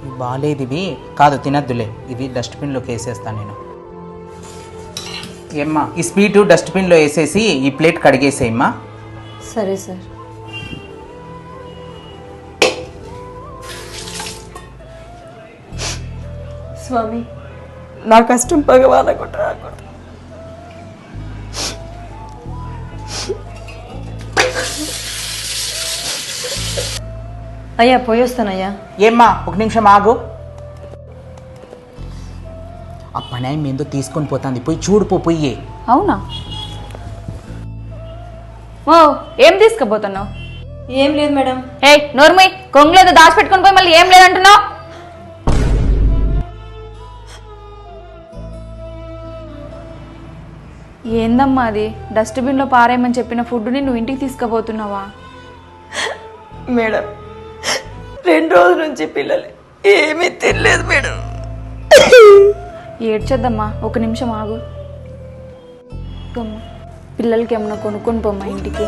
ఇవి బాగాలేదు, ఇవి కాదు తినద్దులే, ఇవి డస్ట్బిన్లోకి వేసేస్తాను నేను. ఏమ్మా ఈ స్వీటు డస్ట్బిన్లో వేసేసి ఈ ప్లేట్ కడిగేసేయమ్మా. సరే సార్. స్వామి నా కష్టం పగవాలకుంటా రాకూడదు. అయ్యా పోయొస్తానయ్యా. ఏమ్మా ఒక నిమిషం ఆగు. ఆ పని ఏందో తీసుకొని పోతుంది, పోయి చూడుపో పొయ్యి. అవునా? ఓ ఏం తీసుకుపోతున్నావు? ఏం లేదు మేడం. ఏ నోర్మై, కొంగులేదో దాచిపెట్టుకుని పోయి మళ్ళీ ఏం లేదంటున్నావు. ఏందమ్మా అది? డస్ట్బిన్లో పారేయమని చెప్పిన ఫుడ్ని నువ్వు ఇంటికి తీసుకుపోతున్నావా? మేడం 2 రోజుల నుంచి పిల్లలు ఏమీ తినలేదు మేడం. ఏడ్చొద్దమ్మా, ఒక నిమిషం ఆగు. పిల్లలకి ఏమన్నా కొనుక్కొని పోమ్మా ఇంటికి.